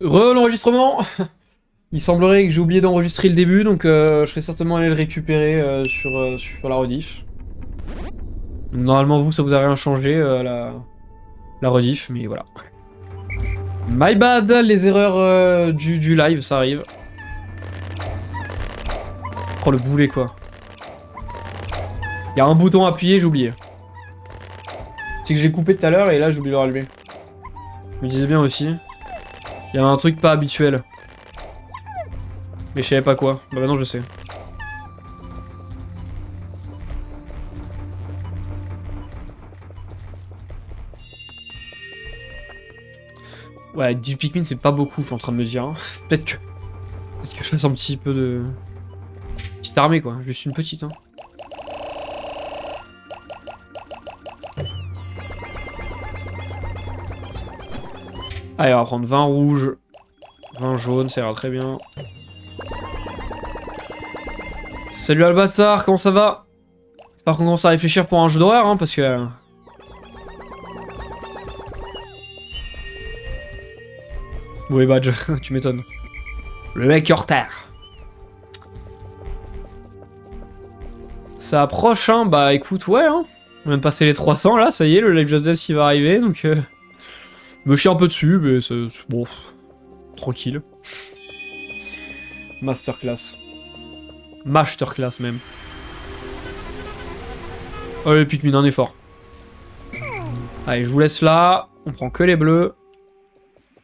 L'enregistrement. Il semblerait que j'ai oublié d'enregistrer le début, donc je serais certainement allé le récupérer sur la rediff. Donc, normalement, vous, ça vous a rien changé, la rediff, mais voilà. My bad, les erreurs du live, ça arrive. Oh, le boulet, quoi. Il y a un bouton appuyé, j'ai oublié. C'est que j'ai coupé tout à l'heure, et là, j'ai oublié de le rallumer. Je me disais bien aussi. Il y avait un truc pas habituel. Mais je savais pas quoi. Bah maintenant, je sais. Ouais, 10 Pikmin, c'est pas beaucoup, je suis en train de me dire. Hein. Peut-être que je fasse un petit peu de... Petite armée, quoi. Juste une petite, hein. Allez, on va prendre 20 rouges, 20 jaunes, ça ira très bien. Salut Albatar, comment ça va? Par contre, on commence à réfléchir pour un jeu d'horreur, hein, parce que... Oui, badge, tu m'étonnes. Le mec est en retard. Ça approche, hein, bah écoute, ouais, hein. On vient de passer les 300, là, ça y est, le Live Just Dance, il va arriver, donc... Me chie un peu dessus, mais c'est... Bon... Tranquille. Masterclass. Masterclass, même. Allez, Pikmin, un effort. Allez, je vous laisse là. On prend que les bleus.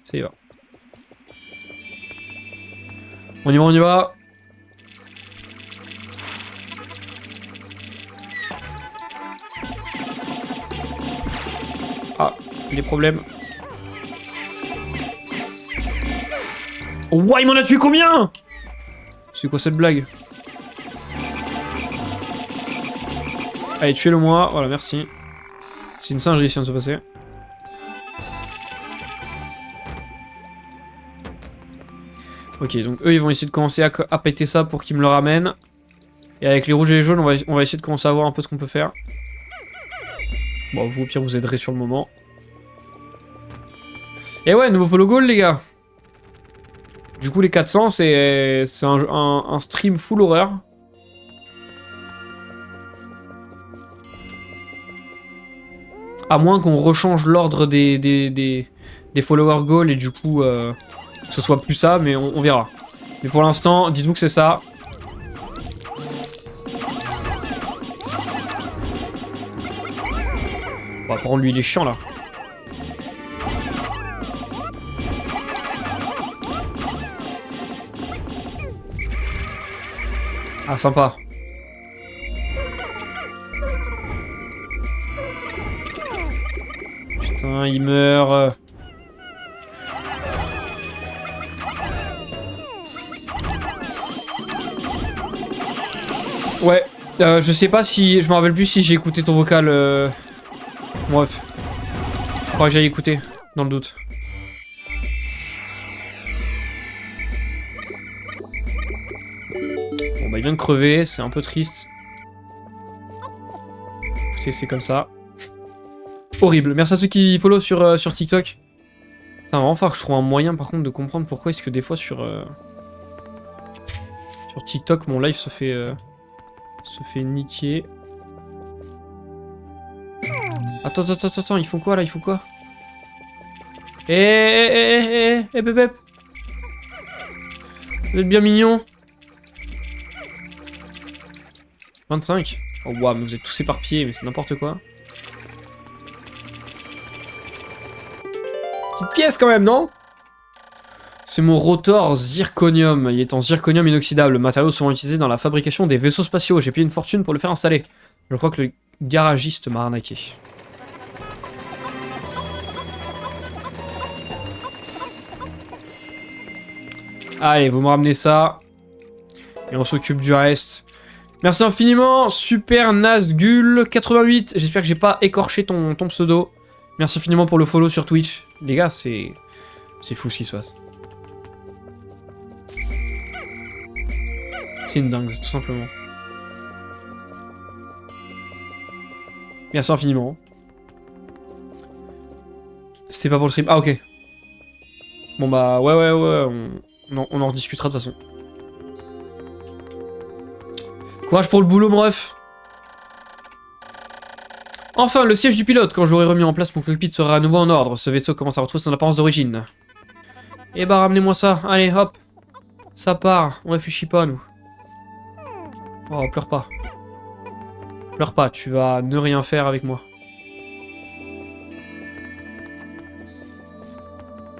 Ça y va. On y va, on y va. Ah, les problèmes. Oh, ouais, il m'en a tué combien? C'est quoi cette blague? Allez, tuez-le moi. Voilà, merci. C'est une singerie si on se passer. Ok, donc eux, ils vont essayer de commencer à péter ça pour qu'ils me le ramènent. Et avec les rouges et les jaunes, on va essayer de commencer à voir un peu ce qu'on peut faire. Bon, vous, au pire, vous aiderez sur le moment. Et ouais, nouveau follow goal, les gars. Du coup, les 400, c'est un stream full horreur. À moins qu'on rechange l'ordre des follower goals et du coup, que ce soit plus ça, mais on verra. Mais pour l'instant, dites-vous que c'est ça. Bon, par contre, lui, il est chiant, là. Ah, sympa. Putain, il meurt. Ouais, je sais pas si... Je me rappelle plus si j'ai écouté ton vocal. Bref. Faudra que j'aille écouter, dans le doute. Bon bah il vient de crever, c'est un peu triste. C'est comme ça. Horrible. Merci à ceux qui follow sur TikTok. Putain, vraiment falloir que je trouve un moyen par contre de comprendre pourquoi est-ce que des fois sur TikTok mon live se fait niquer. Attends, ils font quoi là? Ils font quoi? Bébé. Vous êtes bien mignons. 25. Oh waouh, mais vous êtes tous éparpillés, mais c'est n'importe quoi. Petite pièce quand même, non? C'est mon rotor zirconium. Il est en zirconium inoxydable. Le matériau souvent utilisé dans la fabrication des vaisseaux spatiaux. J'ai payé une fortune pour le faire installer. Je crois que le garagiste m'a arnaqué. Allez, vous me ramenez ça. Et on s'occupe du reste. Merci infiniment, Super Nazgul 88. J'espère que j'ai pas écorché ton pseudo. Merci infiniment pour le follow sur Twitch. Les gars, c'est fou ce qui se passe. C'est une dingue, tout simplement. Merci infiniment. C'était pas pour le stream. Ah, ok. Bon bah ouais, on en rediscutera de toute façon. Courage pour le boulot, mon ref. Enfin, le siège du pilote. Quand je l'aurai remis en place, mon cockpit sera à nouveau en ordre. Ce vaisseau commence à retrouver son apparence d'origine. Eh bah, ramenez-moi ça. Allez, hop. Ça part. On réfléchit pas, nous. Oh, pleure pas. Pleure pas, tu vas ne rien faire avec moi.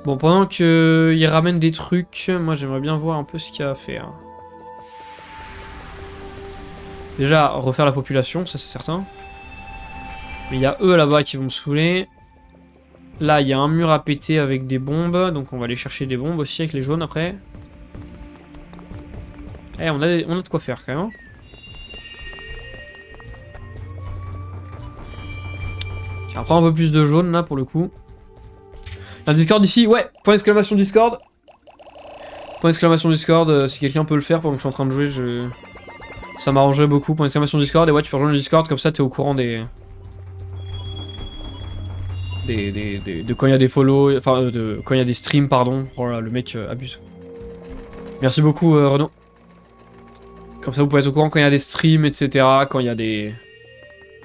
Bon, pendant qu'il ramène des trucs, moi j'aimerais bien voir un peu ce qu'il y a à faire. Déjà, refaire la population, ça c'est certain. Mais il y a eux là-bas qui vont me saouler. Là, il y a un mur à péter avec des bombes, donc on va aller chercher des bombes aussi avec les jaunes après. Eh, on a de quoi faire quand même. Hein. On prend un peu plus de jaune là pour le coup. Un Discord ici, ouais, point d'exclamation Discord. Point d'exclamation Discord, si quelqu'un peut le faire pendant que je suis en train de jouer, ça m'arrangerait beaucoup. Point d'exclamation Discord, et ouais, tu peux rejoindre le Discord, comme ça t'es au courant de quand il y a des follow, enfin de quand il y a des streams, pardon. Oh là, le mec abuse. Merci beaucoup Renaud. Comme ça vous pouvez être au courant quand il y a des streams, etc. Quand il y a des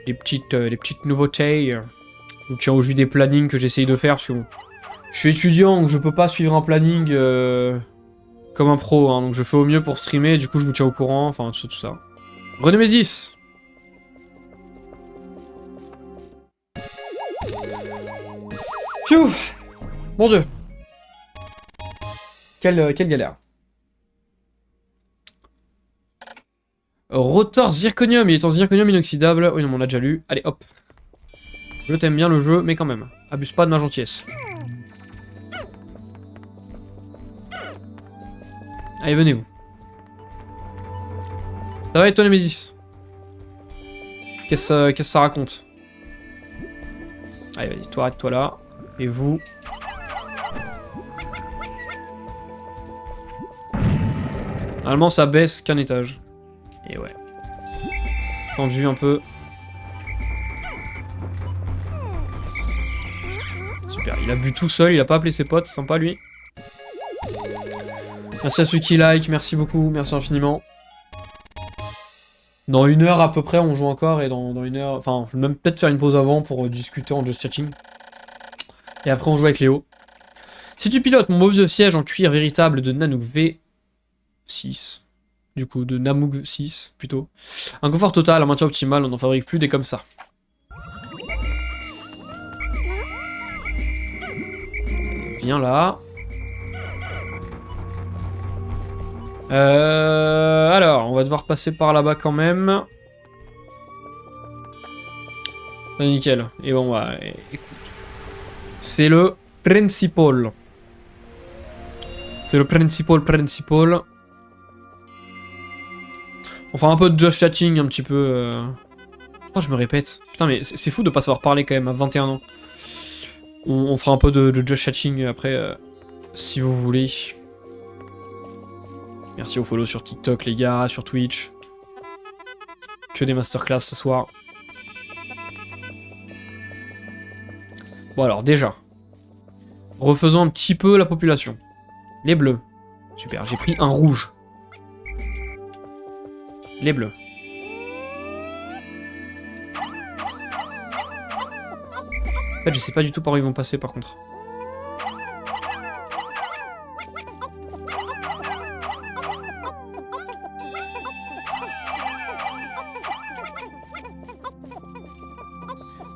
petites nouveautés. Je vous tiens au jus des plannings que j'essaye de faire, parce que bon, je suis étudiant, donc je peux pas suivre un planning comme un pro, hein, donc je fais au mieux pour streamer, du coup je vous tiens au courant, enfin tout ça. René Mésis. Pfiou. Mon dieu. Quelle galère. Rotor zirconium, il est en zirconium inoxydable. Oui non, on l'a déjà lu. Allez hop. Je t'aime bien le jeu, mais quand même. Abuse pas de ma gentillesse. Allez, venez-vous. Ça va et toi, Nemesis? Qu'est-ce que ça raconte? Allez, vas-y, toi, arrête-toi là. Et vous? Normalement, ça baisse qu'un étage. Et ouais. Tendu un peu. Super, il a bu tout seul, il a pas appelé ses potes, sympa lui. Merci à ceux qui like, merci beaucoup, merci infiniment. Dans 1 heure à peu près, on joue encore, et dans 1 heure... Enfin, je vais même peut-être faire une pause avant pour discuter en just chatting. Et après, on joue avec Léo. Si tu pilotes mon beau vieux siège en cuir véritable de Nanook V6, du coup, de Namuk 6, plutôt. Un confort total, un maintien optimal, on n'en fabrique plus des comme ça. Viens là. Alors, on va devoir passer par là-bas quand même. Nickel. Et bon, bah, écoute. C'est le principal. C'est le principal. On fera un peu de Josh chatting, un petit peu. Oh, je me répète. Putain, mais c'est fou de pas savoir parler quand même à 21 ans. On fera un peu de Josh chatting après, si vous voulez. Merci aux follow sur TikTok, les gars, sur Twitch. Que des masterclass ce soir. Bon alors, déjà. Refaisons un petit peu la population. Les bleus. Super, j'ai pris un rouge. Les bleus. En fait, je sais pas du tout par où ils vont passer, par contre.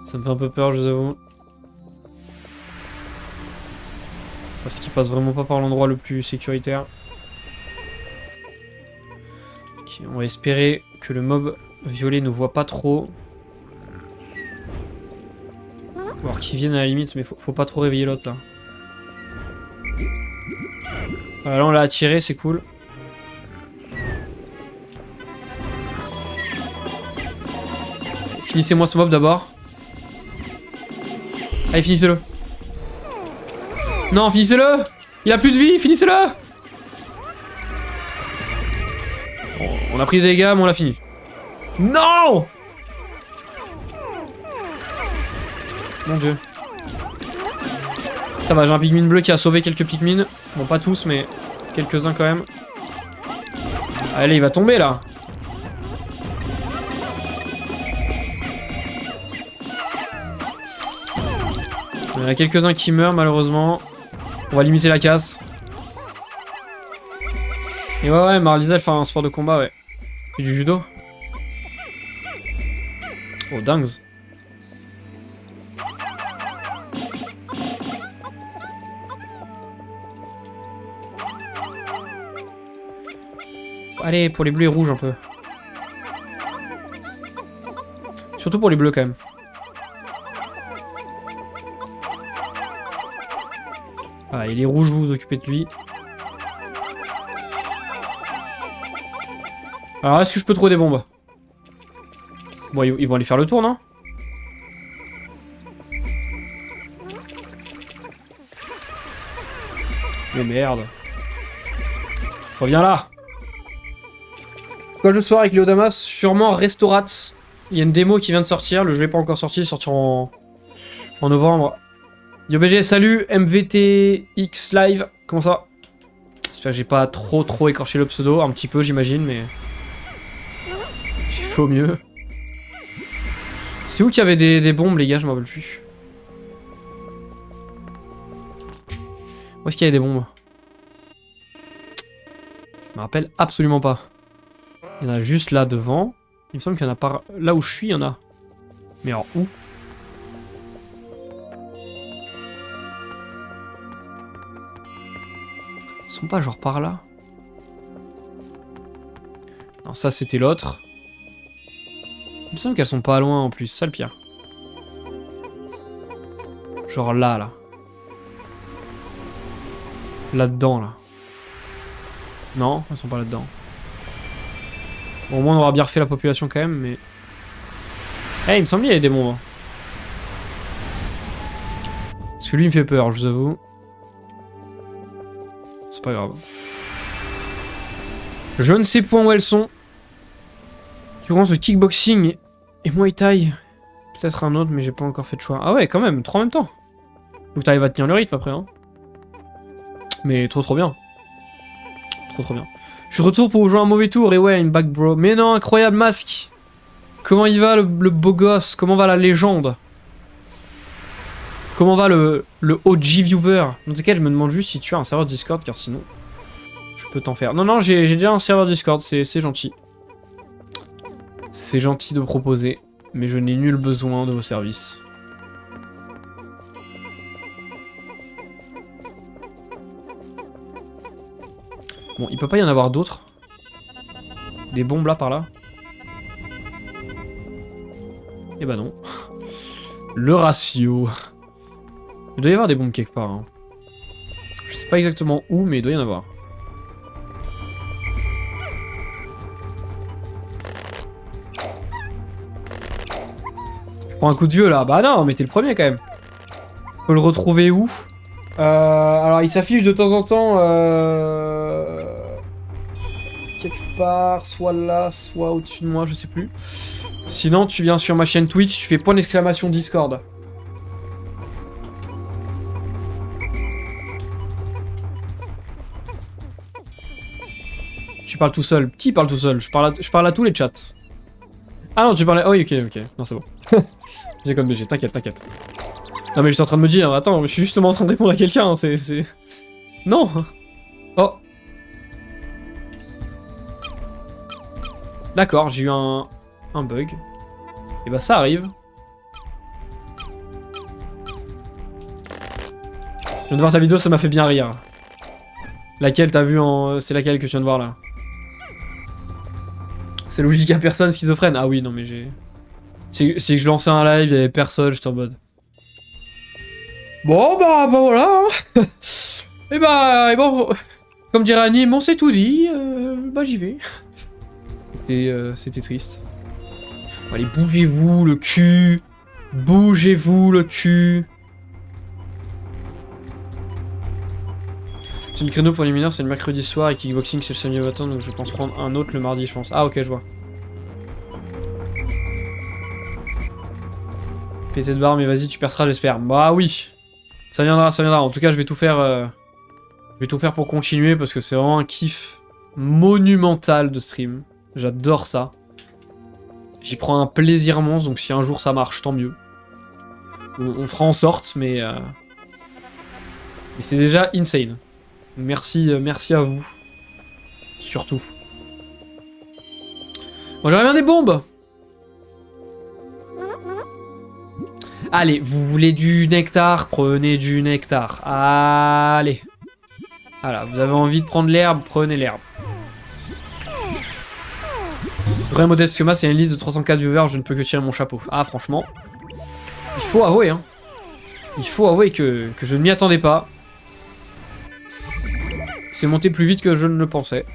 Ça me fait un peu peur, je vous avoue. Parce qu'il passe vraiment pas par l'endroit le plus sécuritaire. Ok, on va espérer que le mob violet ne voit pas trop. Alors qu'il vienne à la limite, mais faut pas trop réveiller l'autre là. Voilà, là on l'a attiré, c'est cool. Finissez-moi ce mob d'abord. Allez, finissez-le. Non, finissez-le. Il a plus de vie, finissez-le. On a pris des dégâts, mais on l'a fini. Non. Mon dieu. Ça va, j'ai un Pikmin bleu qui a sauvé quelques Pikmin. Bon, pas tous, mais quelques-uns quand même. Allez, il va tomber là. Il y en a quelques-uns qui meurent malheureusement. On va limiter la casse. Et ouais, Marlisa elle fait un sport de combat, ouais. Et du judo. Oh, dingue. Allez, pour les bleus et rouges un peu. Surtout pour les bleus quand même. Ah, et les rouges, vous vous occupez de lui. Alors, est-ce que je peux trouver des bombes? Bon, ils vont aller faire le tour, non? Mais merde. Reviens là. Quoi le soir avec Léo Damas? Sûrement Restaurats. Il y a une démo qui vient de sortir. Le jeu n'est pas encore sorti. Il sortira en novembre. YoBG, salut. MVTX Live. Comment ça va? J'espère que j'ai pas trop écorché le pseudo. Un petit peu, j'imagine, mais... j'ai fait au mieux. C'est où qu'il y avait des bombes, les gars? Je m'en rappelle plus. Où est-ce qu'il y avait des bombes? Je me rappelle absolument pas. Il y en a juste là devant. Il me semble qu'il y en a pas... Là où je suis, il y en a. Mais alors où? Ils sont pas genre par là? Non, ça c'était l'autre. Il me semble qu'elles sont pas loin en plus, ça le pire. Genre là, là. Là-dedans, là. Non, elles sont pas là-dedans. Bon, au moins on aura bien refait la population quand même, mais... Eh, il me semblait qu'il y avait des bombes. Parce que lui il me fait peur, je vous avoue. C'est pas grave. Je ne sais point où elles sont. Tu commences le kickboxing et Muay Thai. Peut-être un autre, mais j'ai pas encore fait de choix. Ah ouais, quand même, 3 en même temps. Donc t'arrives à tenir le rythme après, hein. Mais trop bien. Trop bien. Je suis retour pour jouer un mauvais tour, et ouais, une back bro. Mais non, incroyable masque. Comment il va le beau gosse? Comment va la légende? Comment va le OG viewer? Dans ce cas, je me demande juste si tu as un serveur Discord, car sinon, je peux t'en faire. Non, j'ai déjà un serveur Discord, c'est gentil. C'est gentil de proposer, mais je n'ai nul besoin de vos services. Bon, il peut pas y en avoir d'autres. Des bombes là, par là. Eh bah non. Le ratio. Il doit y avoir des bombes quelque part. Hein. Je sais pas exactement où, mais il doit y en avoir. Je prends un coup de vieux là. Bah non, mais t'es le premier quand même. Faut le retrouver où? Alors il s'affiche de temps en temps quelque part, soit là, soit au-dessus de moi, je sais plus. Sinon tu viens sur ma chaîne Twitch, tu fais point d'exclamation Discord. Tu parles tout seul, qui parle tout seul? Je parle à tous les chats. Ah non, tu parlais... Oh oui, ok, non c'est bon. J'ai comme BG, t'inquiète. Non mais j'étais en train de me dire, attends, je suis justement en train de répondre à quelqu'un, c'est... Non. Oh. D'accord, j'ai eu un bug. Et bah ça arrive. Je viens de voir ta vidéo, ça m'a fait bien rire. Laquelle t'as vu en... C'est laquelle que tu viens de voir là? C'est logique à personne, schizophrène. Ah oui, non mais j'ai... C'est que je lançais un live, il y avait personne, j'étais en mode... Bon, bah voilà. Et bon, comme dirait Anime, on s'est tout dit, bah j'y vais. C'était triste. Bon, allez, bougez-vous le cul. Bougez-vous le cul. C'est une créneau pour les mineurs, c'est le mercredi soir et kickboxing c'est le samedi matin, donc je pense prendre un autre le mardi, je pense. Ah ok, je vois. Pété de barre, mais vas-y, tu perceras, j'espère. Bah oui. Ça viendra, ça viendra. En tout cas, je vais tout faire pour continuer parce que c'est vraiment un kiff monumental de stream. J'adore ça. J'y prends un plaisir immense, donc si un jour ça marche, tant mieux. On fera en sorte, mais c'est déjà insane. Merci, merci à vous. Surtout. Bon, j'aurais bien des bombes. Allez, vous voulez du nectar? Prenez du nectar. Allez. Voilà, vous avez envie de prendre l'herbe? Prenez l'herbe. Vrai modeste que moi, c'est une liste de 304 viewers, je ne peux que tirer mon chapeau. Ah, franchement. Il faut avouer, hein. Il faut avouer que je ne m'y attendais pas. C'est monté plus vite que je ne le pensais.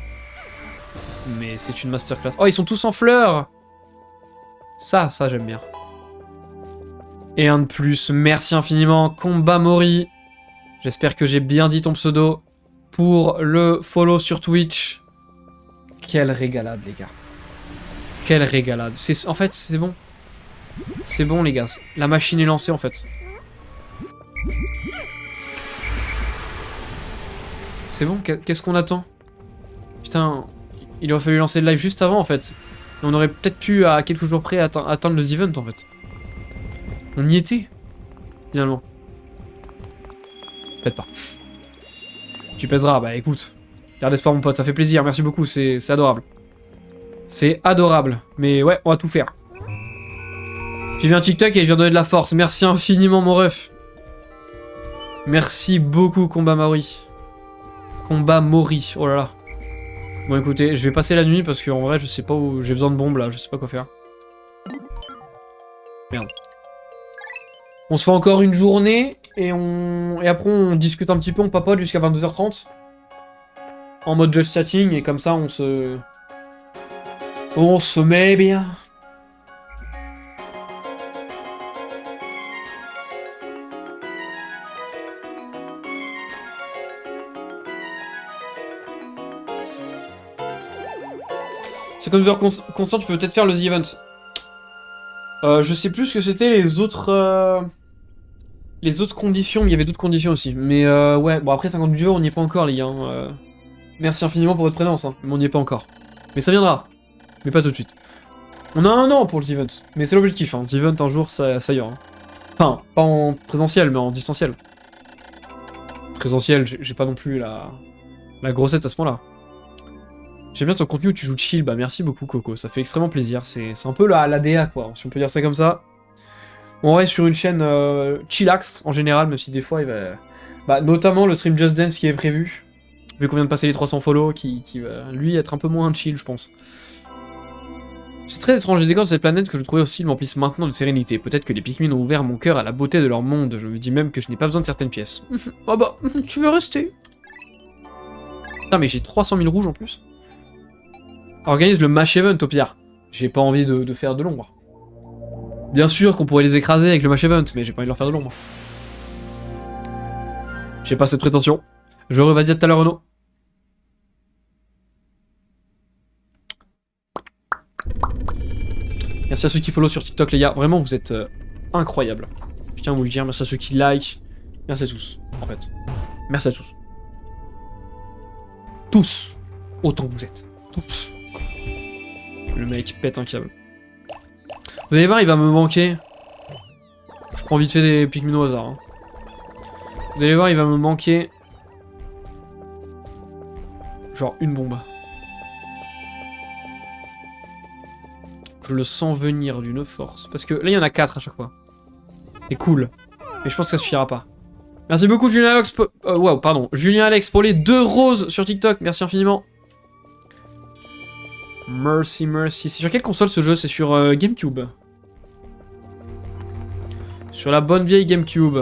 Mais c'est une masterclass. Oh, ils sont tous en fleurs! Ça j'aime bien. Et un de plus, merci infiniment, Combat Mori. J'espère que j'ai bien dit ton pseudo. Pour le follow sur Twitch. Quelle régalade, les gars. Quelle régalade. En fait, c'est bon. C'est bon, les gars. La machine est lancée, en fait. C'est bon, qu'est-ce qu'on attend? Putain, il aurait fallu lancer le live juste avant, en fait. Et on aurait peut-être pu, à quelques jours près, atteindre le event, en fait. On y était, finalement. Peut-être pas. Tu pèseras, bah écoute. Garde espoir, mon pote, ça fait plaisir, merci beaucoup, c'est adorable. C'est adorable. Mais ouais, on va tout faire. J'ai vu un TikTok et je viens donner de la force. Merci infiniment, mon ref. Merci beaucoup, Combat Mori. Combat Mori, oh là là. Bon, écoutez, je vais passer la nuit parce qu'en vrai, je sais pas où... J'ai besoin de bombes, là, je sais pas quoi faire. Merde. On se fait encore une journée et après, on discute un petit peu, on papote jusqu'à 22h30. En mode just chatting, et comme ça, on se met bien. C'est comme viewer constant, tu peux peut-être faire le The Event. Je sais plus ce que c'était les autres conditions, mais il y avait d'autres conditions aussi. Mais ouais, bon après 50 viewers, on n'y est pas encore les gars. Merci infiniment pour votre présence, hein, mais on n'y est pas encore. Mais ça viendra, mais pas tout de suite. On a un an pour le The Event, mais c'est l'objectif, hein. The Event un jour, ça ira. Hein. Enfin, pas en présentiel, mais en distanciel. Présentiel, j'ai pas non plus la grossette à ce point-là. J'aime bien ton contenu où tu joues chill, bah merci beaucoup Coco, ça fait extrêmement plaisir, c'est un peu la DA quoi, si on peut dire ça comme ça. On reste sur une chaîne chillax en général, même si des fois il va... Bah notamment le stream Just Dance qui est prévu, vu qu'on vient de passer les 300 follow, qui va lui être un peu moins chill je pense. C'est très étrange, les décors de cette planète que je trouvais aussi m'emplissent maintenant de sérénité. Peut-être que les Pikmin ont ouvert mon cœur à la beauté de leur monde, je me dis même que je n'ai pas besoin de certaines pièces. Oh bah, tu veux rester? Putain mais j'ai 300 000 rouges en plus. Organise le match event au pire. J'ai pas envie de faire de l'ombre. Bien sûr qu'on pourrait les écraser avec le match event, mais j'ai pas envie de leur faire de l'ombre. J'ai pas cette prétention. Je vas-y à tout à l'heure Renaud. Merci à ceux qui follow sur TikTok les gars. Vraiment vous êtes incroyables. Je tiens à vous le dire. Merci à ceux qui like. Merci à tous en fait. Merci à tous. Tous. Autant que vous êtes. Tous. Le mec pète un câble. Vous allez voir, il va me manquer. Je prends vite fait des Pikmin au hasard. Hein. Vous allez voir, il va me manquer... genre une bombe. Je le sens venir d'une force. Parce que là, il y en a 4 à chaque fois. C'est cool. Mais je pense que ça suffira pas. Merci beaucoup, Julien Alex. Wow, pardon. Julien Alex pour les 2 roses sur TikTok. Merci infiniment. Merci, merci. C'est sur quelle console ce jeu? C'est sur GameCube. Sur la bonne vieille GameCube.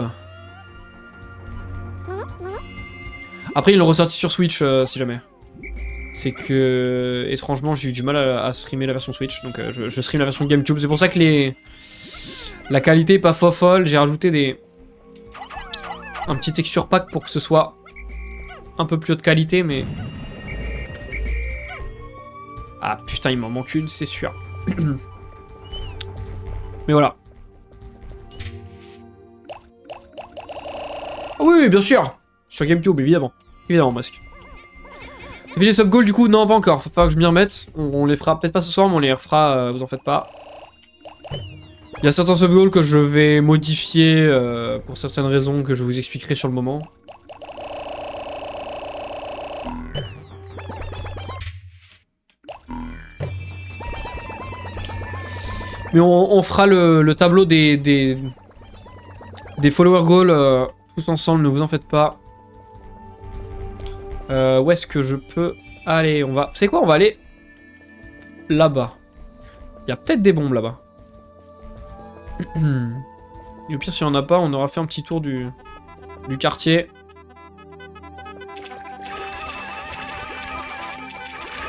Après, ils l'ont ressorti sur Switch, si jamais. C'est que, étrangement, j'ai eu du mal à streamer la version Switch. Donc, je stream la version GameCube. C'est pour ça que la qualité est pas folle. J'ai rajouté un petit texture pack pour que ce soit un peu plus haute qualité, mais... Ah putain, il m'en manque une, c'est sûr. Mais voilà. Ah oui, bien sûr. Sur GameCube, évidemment. Évidemment, Masque. T'as fait les sub-goals du coup? Non, pas encore. Faut pas que je m'y remette. On les fera peut-être pas ce soir, mais on les refera, vous en faites pas. Il y a certains sub-goals que je vais modifier pour certaines raisons que je vous expliquerai sur le moment. Mais on fera le tableau des follower goals tous ensemble, ne vous en faites pas. Où est-ce que je peux aller? On va... Vous savez quoi? On va aller là-bas. Il y a peut-être des bombes là-bas. Et au pire, si on en a pas, on aura fait un petit tour du quartier.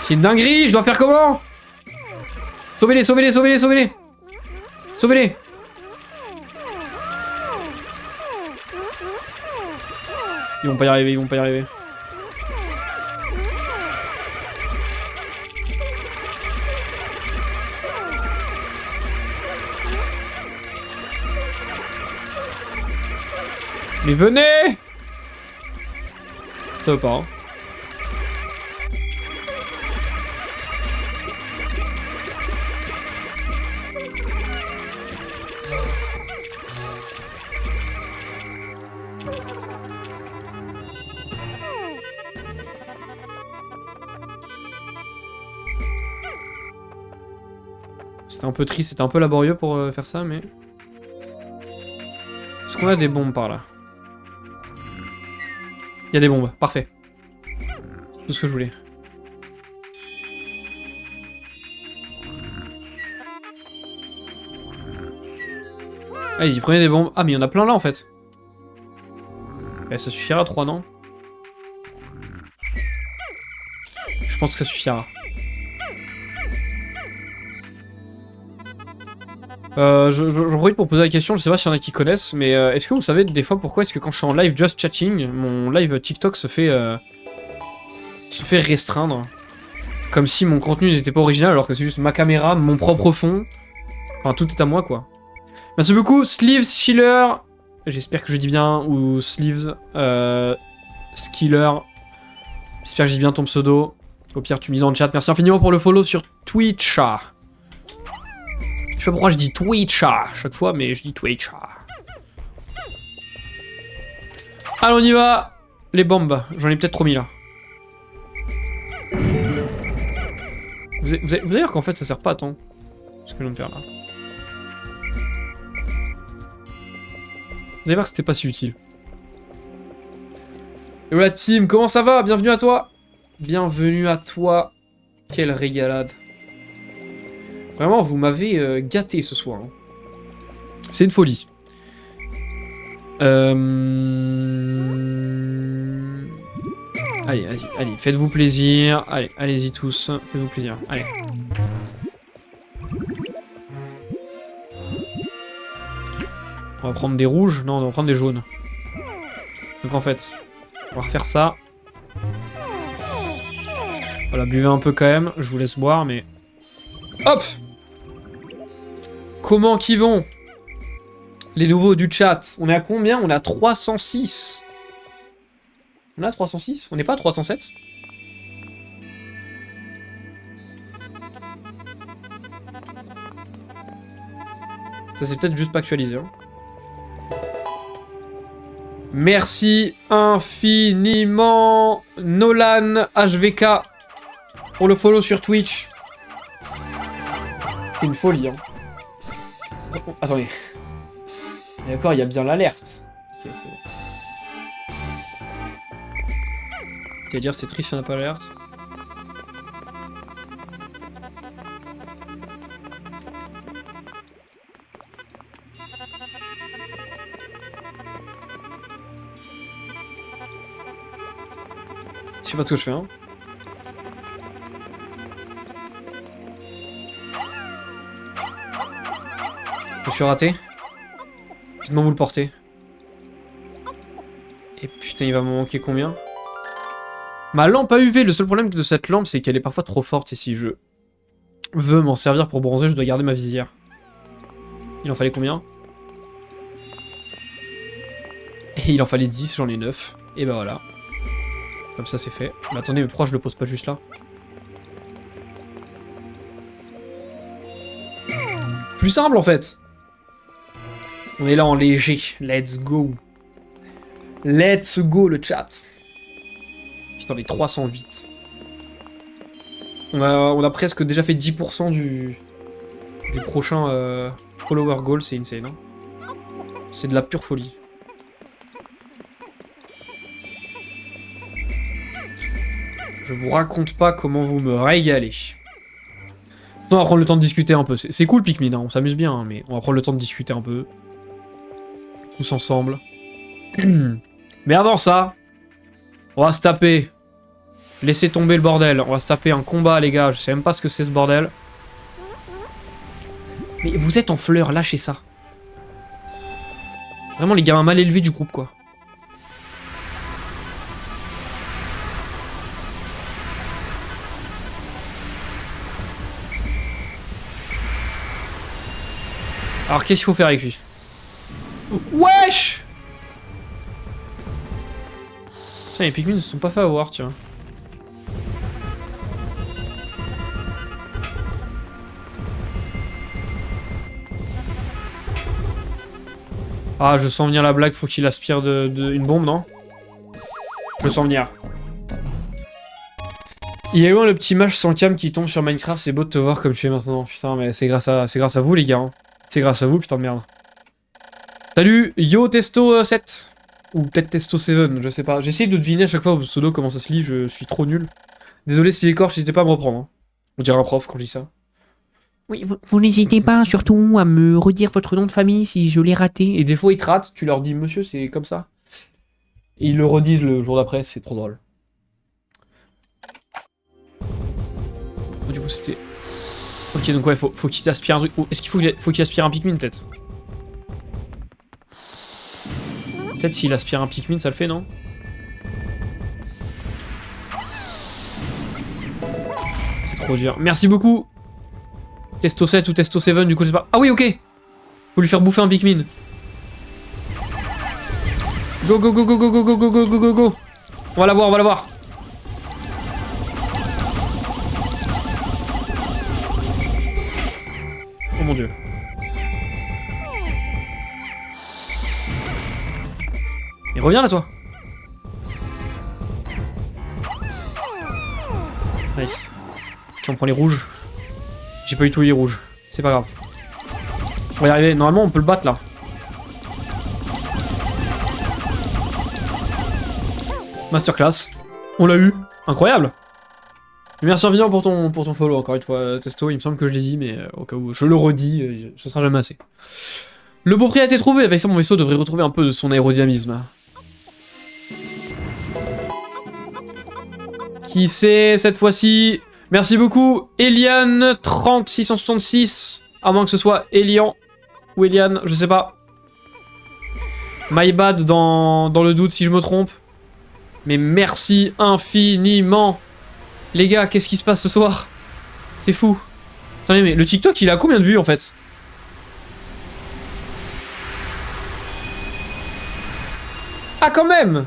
C'est une dinguerie, je dois faire comment? Sauvez-les, sauvez-les, sauvez-les, sauvez-les! Sauvez-les! Ils vont pas y arriver, ils vont pas y arriver. Mais venez! Ça va pas, hein. C'était un peu triste, c'était un peu laborieux pour faire ça, mais... Est-ce qu'on a des bombes par là? Il y a des bombes, parfait. C'est tout ce que je voulais. Allez-y, prenez des bombes. Ah, mais il y en a plein là en fait. Eh, ça suffira 3, non? Je pense que ça suffira. J'en profite pour poser la question, je sais pas s'il y en a qui connaissent, mais est-ce que vous savez des fois pourquoi est-ce que quand je suis en live just chatting, mon live TikTok se fait restreindre? Comme si mon contenu n'était pas original alors que c'est juste ma caméra, mon propre fond. Enfin, tout est à moi quoi. Merci beaucoup, Sleeves Schiller. J'espère que je dis bien, ou Sleeves Skiller. J'espère que je dis bien ton pseudo. Au pire, tu me dis dans le chat. Merci infiniment pour le follow sur Twitch. Je sais pas pourquoi je dis Twitch à chaque fois, mais je dis Twitch. Allez, on y va. Les bombes, j'en ai peut-être trop mis là. Vous allez dire qu'en fait ça sert pas à tant. Ce que je viens de faire là. Vous allez voir que c'était pas si utile. Et voilà team, comment ça va? Bienvenue à toi. Bienvenue à toi. Quelle régalade. Vraiment, vous m'avez gâté ce soir. Hein. C'est une folie. Allez, allez, faites-vous plaisir. Allez, allez-y tous, faites-vous plaisir. Allez. On va prendre des rouges. Non, on va prendre des jaunes. Donc en fait, on va refaire ça. Voilà, buvez un peu quand même. Je vous laisse boire, mais... Hop! Comment qu'ils vont? Les nouveaux du chat. On est à combien? On est à 306. On est à 306? On n'est pas à 307? Ça c'est peut-être juste pas actualisé. Hein. Merci infiniment Nolan HVK pour le follow sur Twitch. C'est une folie. Hein. Attendez. D'accord, il y a bien l'alerte. Ok, c'est bon. Tu vas dire c'est triste, il n'y en a pas l'alerte. Je sais pas ce que je fais, hein. Je me suis raté. Comment vous le portez? Et putain, il va me manquer combien? Ma lampe à UV, le seul problème de cette lampe, c'est qu'elle est parfois trop forte. Et si je veux m'en servir pour bronzer, je dois garder ma visière. Il en fallait combien? Et il en fallait 10, j'en ai 9. Et ben voilà. Comme ça c'est fait. Mais attendez, mais pourquoi je le pose pas juste là? Plus simple en fait. On est là en léger. Let's go. Let's go le chat. Putain, les 308. On a presque déjà fait 10% du prochain follower goal, c'est insane. Hein. C'est de la pure folie. Je vous raconte pas comment vous me régalez. On va prendre le temps de discuter un peu. C'est cool Pikmin, hein, on s'amuse bien, hein, mais on va prendre le temps de discuter un peu. Tous ensemble. Mais avant ça, on va se taper. Laissez tomber le bordel. On va se taper un combat, les gars. Je sais même pas ce que c'est ce bordel. Mais vous êtes en fleurs, lâchez ça. Vraiment les gamins mal élevés du groupe, quoi. Alors qu'est-ce qu'il faut faire avec lui? Wesh! Tiens, les Pikmin ne se sont pas fait avoir, tiens. Ah, je sens venir la blague, faut qu'il aspire une bombe, non? Je le sens venir. Il y a loin le petit mage sans cam qui tombe sur Minecraft, c'est beau de te voir comme tu es maintenant. Putain, mais c'est grâce à vous, les gars. Hein. C'est grâce à vous, putain de merde. Salut, yo Testo 7. Ou peut-être Testo 7, je sais pas. J'essaye de deviner à chaque fois au pseudo comment ça se lit, je suis trop nul. Désolé si l'écorche, n'hésitez pas à me reprendre. Hein. On dirait un prof quand je dis ça. Oui, vous n'hésitez pas surtout à me redire votre nom de famille si je l'ai raté. Et des fois ils te ratent, tu leur dis monsieur, c'est comme ça. Et ils le redisent le jour d'après, c'est trop drôle. Oh, du coup c'était... Ok, donc ouais, faut qu'il aspire un truc. Est-ce qu'il faut qu'il aspire un Pikmin peut-être? Peut-être s'il aspire un Pikmin, ça le fait, non? C'est trop dur. Merci beaucoup. Testo 7 ou Testo 7, du coup, je sais pas. Ah oui, ok. Faut lui faire bouffer un Pikmin. Go, go, go, go, go, go, go, go, go, go, go, go. On va la voir, on va la voir. Oh mon dieu. Mais reviens là, toi. Nice. Ok, on prend les rouges. J'ai pas eu tous les rouges. C'est pas grave. On va y arriver. Normalement, on peut le battre là. Masterclass. On l'a eu. Incroyable. Et merci infiniment pour ton follow encore une fois, Testo. Il me semble que je l'ai dit, mais au cas où je le redis, ce sera jamais assez. Le beau prix a été trouvé. Avec ça, mon vaisseau devrait retrouver un peu de son aérodynamisme. Qui c'est cette fois-ci? Merci beaucoup, Eliane30666. À moins que ce soit Elian ou Eliane, je sais pas. My bad dans le doute si je me trompe. Mais merci infiniment. Les gars, qu'est-ce qui se passe ce soir? C'est fou. Attendez, mais le TikTok, il a combien de vues en fait? Ah, quand même!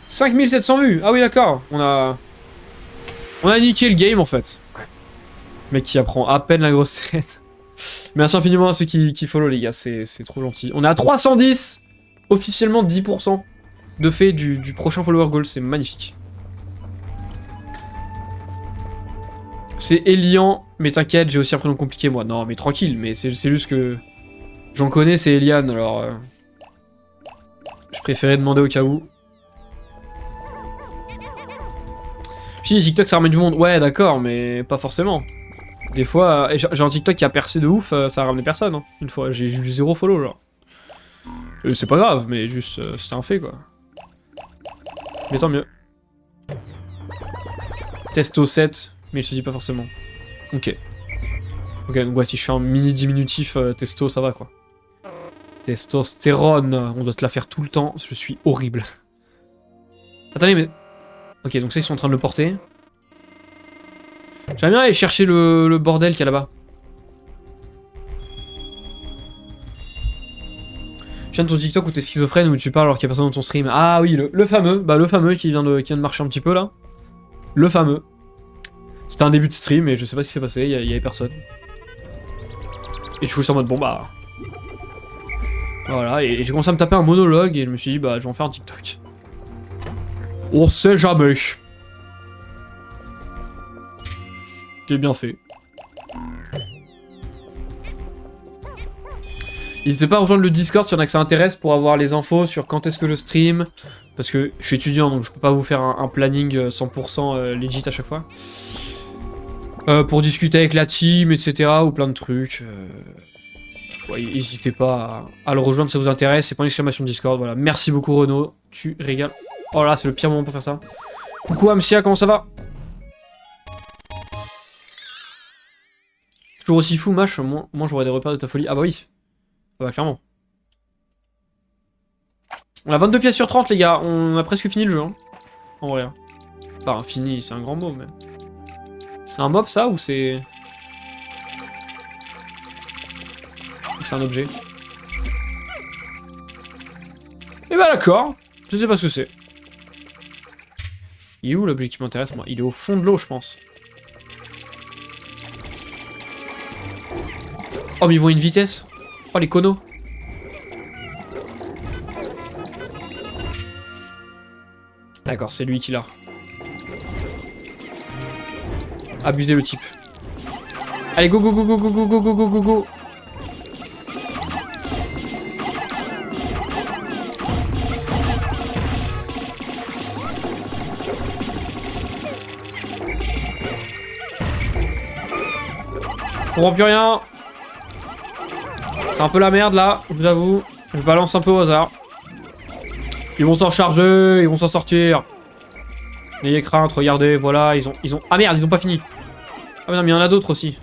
5700 vues. Ah oui, d'accord. On a niqué le game en fait. Mec qui apprend à peine la grosse tête. Merci infiniment à ceux qui follow les gars, c'est trop gentil. On est à 310, officiellement 10% de fait du prochain follower goal, c'est magnifique. C'est Elian, mais t'inquiète, j'ai aussi un prénom compliqué moi. Non mais tranquille, mais c'est juste que j'en connais, c'est Eliane, alors je préférais demander au cas où. Si, TikTok ça ramène du monde, ouais d'accord, mais pas forcément. Des fois, j'ai un TikTok qui a percé de ouf, ça a ramené personne. Hein. Une fois, j'ai eu 0 follow, genre. C'est pas grave, mais juste, c'était un fait, quoi. Mais tant mieux. Testo 7, mais il se dit pas forcément. Ok. Ok, donc ouais, si je fais un mini diminutif, testo, ça va, quoi. Testostérone, on doit te la faire tout le temps, je suis horrible. Attendez, mais... Ok, donc ça, ils sont en train de le porter. J'aimerais bien aller chercher le bordel qu'il y a là-bas. Je viens de ton TikTok où t'es schizophrène, où tu parles alors qu'il y a personne dans ton stream. Ah oui, le fameux. Bah le fameux qui vient de marcher un petit peu là. Le fameux. C'était un début de stream et je sais pas ce qui s'est passé, il y avait personne. Et du coup, j'étais en mode bon bah. Voilà, et j'ai commencé à me taper un monologue et je me suis dit bah je vais en faire un TikTok. On sait jamais. C'était bien fait. N'hésitez pas à rejoindre le Discord si y en a que ça intéresse pour avoir les infos sur quand est-ce que je stream. Parce que je suis étudiant donc je peux pas vous faire un planning 100% legit à chaque fois. Pour discuter avec la team, etc. ou plein de trucs. Ouais, n'hésitez pas à le rejoindre si ça vous intéresse. C'est pas une exclamation Discord. Voilà. Merci beaucoup Renaud. Tu régales. Oh là, c'est le pire moment pour faire ça. Coucou Amsia, comment ça va? Toujours aussi fou, Mash. Moi j'aurais des repères de ta folie. Ah bah oui. Ah bah clairement. On a 22 pièces sur 30 les gars. On a presque fini le jeu. Hein. En vrai. Enfin, fini, c'est un grand mot, mais... C'est un mob ça ou c'est... C'est un objet. Et bah d'accord, je sais pas ce que c'est. Il est où l'objet qui m'intéresse moi? Il est au fond de l'eau je pense. Oh mais ils vont à une vitesse. Oh les conos. D'accord, c'est lui qui l'a. Abusé le type. Allez go go go go go go go go go go go. Je comprends plus rien. C'est un peu la merde là, je vous avoue. Je balance un peu au hasard. Ils vont s'en charger, ils vont s'en sortir. N'ayez crainte, regardez, voilà, ils ont... Ah merde, ils ont pas fini. Ah mais non, mais il y en a d'autres aussi.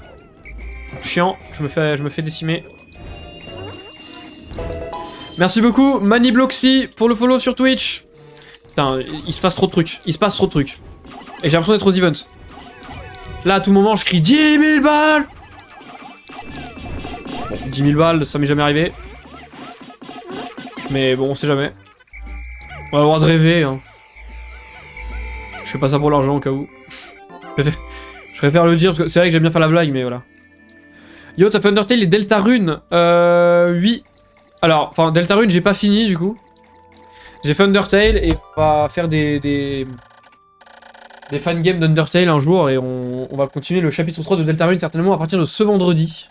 Chiant, je me fais décimer. Merci beaucoup, Manibloxy, pour le follow sur Twitch. Putain, il se passe trop de trucs, il se passe trop de trucs. Et j'ai l'impression d'être aux events. Là, à tout moment, je crie 10 000 balles. Bon, 10 000 balles, ça m'est jamais arrivé. Mais bon, on sait jamais. On a le droit de rêver, hein. Je fais pas ça pour l'argent au cas où. Je préfère le dire parce que c'est vrai que j'aime bien faire la blague, mais voilà. Yo, t'as fait Undertale et Deltarune? Oui. Alors, enfin, Deltarune, j'ai pas fini du coup. J'ai fait Undertale et on va faire des fangames d'Undertale un jour et on va continuer le chapitre 3 de Deltarune certainement à partir de ce vendredi.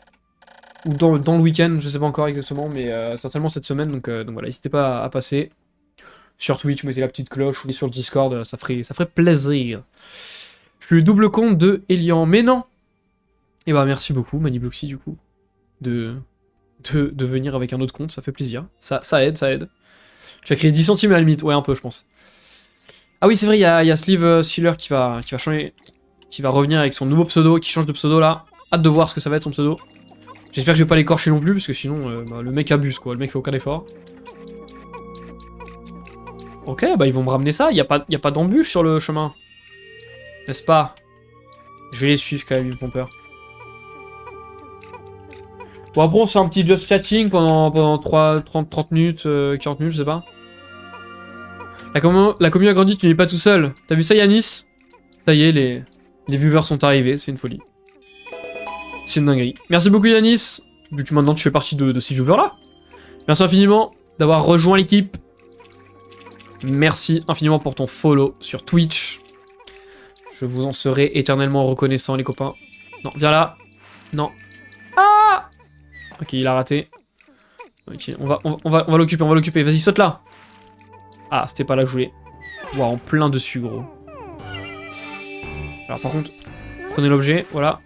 Ou dans le week-end, je sais pas encore exactement, mais certainement cette semaine, donc voilà, n'hésitez pas à passer. Sur Twitch, mettez la petite cloche, ou sur le Discord, ça ferait plaisir. Je suis le double compte de Elian, mais non. Et bah merci beaucoup, Manibloxy, du coup, de venir avec un autre compte, ça fait plaisir. Ça aide, ça aide. Tu as créé 10 centimes à la limite, ouais, un peu, je pense. Ah oui, c'est vrai, il y a Sleeve Stealer qui va changer, qui va revenir avec son nouveau pseudo, qui change de pseudo là. Hâte de voir ce que ça va être son pseudo. J'espère que je vais pas l'écorcher non plus, parce que sinon, bah, le mec abuse, quoi. Le mec fait aucun effort. Ok, bah ils vont me ramener ça, y a pas d'embûche sur le chemin. N'est-ce pas? Je vais les suivre quand même, ils me font peur. Bon après on se fait un petit just chatting pendant 30 minutes, 40 minutes, je sais pas. La commune a grandi, tu n'es pas tout seul. T'as vu ça Yanis? Ça y est, les viewers sont arrivés, c'est une folie. C'est une dinguerie. Merci beaucoup Yanis, vu que maintenant tu fais partie de ces viewers là. Merci infiniment d'avoir rejoint l'équipe. Merci infiniment pour ton follow sur Twitch. Je vous en serai éternellement reconnaissant, les copains. Non, viens là. Non. Ah! Ok, il a raté. Ok, on va l'occuper, Vas-y, saute là. Ah, c'était pas là que je voulais. Wow, en plein dessus, gros. Alors, par contre, prenez l'objet, voilà.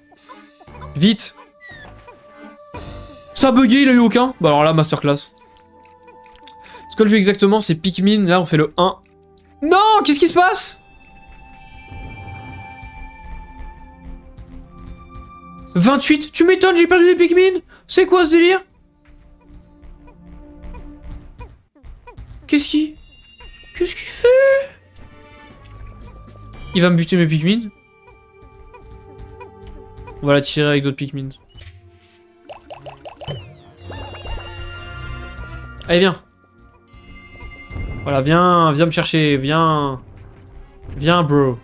Vite! Ça a bugué, il a eu aucun? Bah alors là, masterclass. Ce que le jeu exactement, c'est Pikmin. Là, on fait le 1. Non! Qu'est-ce qui se passe? 28? Tu m'étonnes, j'ai perdu les Pikmin? C'est quoi ce délire? Qu'est-ce qu'il fait? Il va me buter mes Pikmin? On va la tirer avec d'autres Pikmin. Allez, viens. Voilà, viens me chercher, viens... Viens, bro.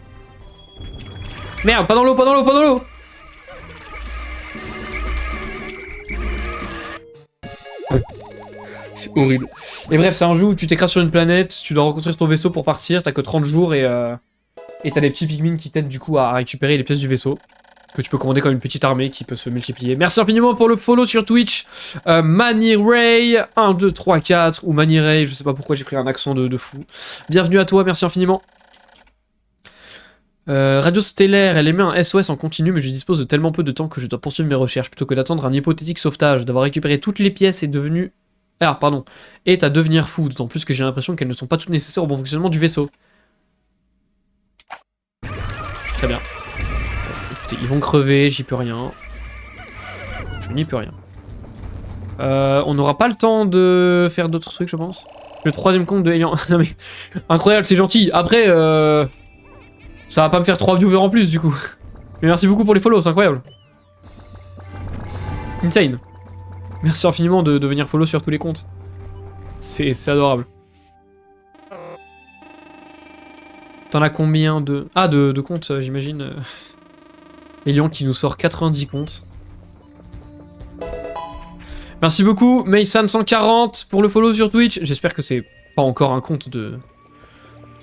Merde, pas dans l'eau, pas dans l'eau, pas dans l'eau. C'est horrible. Et bref, c'est un jeu où tu t'écrases sur une planète, tu dois reconstruire ton vaisseau pour partir, t'as que 30 jours et t'as des petits Pikmin qui t'aident du coup à récupérer les pièces du vaisseau. Que tu peux commander comme une petite armée qui peut se multiplier. Merci infiniment pour le follow sur Twitch. Maniray 1, 2, 3, 4 ou Maniray, je sais pas pourquoi j'ai pris un accent de fou. Bienvenue à toi, merci infiniment. Radio Stellaire, elle émet un SOS en continu, mais je dispose de tellement peu de temps que je dois poursuivre mes recherches plutôt que d'attendre un hypothétique sauvetage. D'avoir récupéré toutes les pièces est à devenir fou, d'autant plus que j'ai l'impression qu'elles ne sont pas toutes nécessaires au bon fonctionnement du vaisseau. Très bien. Écoutez, ils vont crever, j'y peux rien. Je n'y peux rien. On n'aura pas le temps de faire d'autres trucs, je pense. Le troisième compte de Elian. Non mais, incroyable, c'est gentil. Après, ça va pas me faire 3 viewers en plus, du coup. Mais merci beaucoup pour les follow, c'est incroyable. Insane. Merci infiniment de venir follow sur tous les comptes. C'est adorable. T'en as combien de... Ah, de comptes, j'imagine. Elian qui nous sort 90 comptes. Merci beaucoup, Maysan140 pour le follow sur Twitch. J'espère que c'est pas encore un compte de...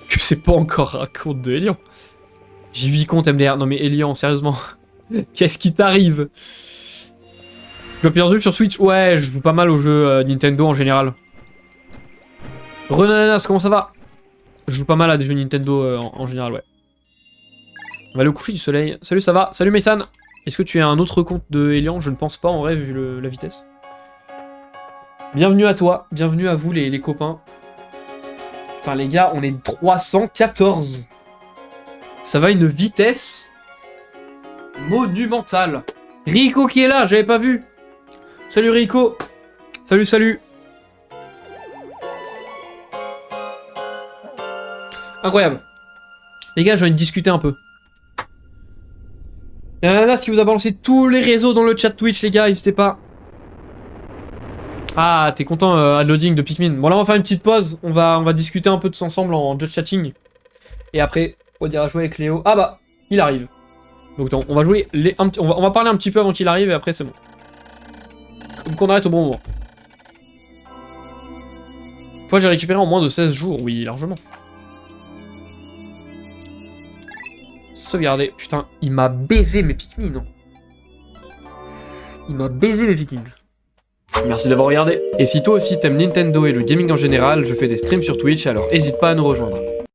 Que c'est pas encore un compte de Elian. J'ai 8 comptes MDR. Non mais Elian, sérieusement. Qu'est-ce qui t'arrive? Tu as perdu sur Switch? Ouais, je joue pas mal aux jeux Nintendo en général. Renananas, comment ça va? Je joue pas mal à des jeux Nintendo en général, ouais. On va aller au coucher du soleil. Salut, ça va? Salut Maysan. Est-ce que tu as un autre compte de Elian? Je ne pense pas en vrai, vu la vitesse. Bienvenue à toi, bienvenue à vous les copains. Enfin les gars, on est 314. Ça va une vitesse monumentale. Rico qui est là, j'avais pas vu. Salut Rico. Salut, salut. Incroyable. Les gars, j'ai envie de discuter un peu. Il y en a qui vous a balancé tous les réseaux dans le chat Twitch, les gars, n'hésitez pas. Ah, t'es content à loading de Pikmin. Bon, là, on va faire une petite pause. On va discuter un peu tous ensemble en just chatting. Et après, on ira jouer avec Léo. Ah bah, il arrive. Donc, on va jouer on va parler un petit peu avant qu'il arrive et après, c'est bon. Donc, on arrête au bon moment. Moi, j'ai récupéré en moins de 16 jours. Oui, largement. Sauvegarder. Putain, il m'a baisé mes Pikmin, non? Il m'a baisé mes Pikmin. Merci d'avoir regardé. Et si toi aussi t'aimes Nintendo et le gaming en général, je fais des streams sur Twitch, alors n'hésite pas à nous rejoindre.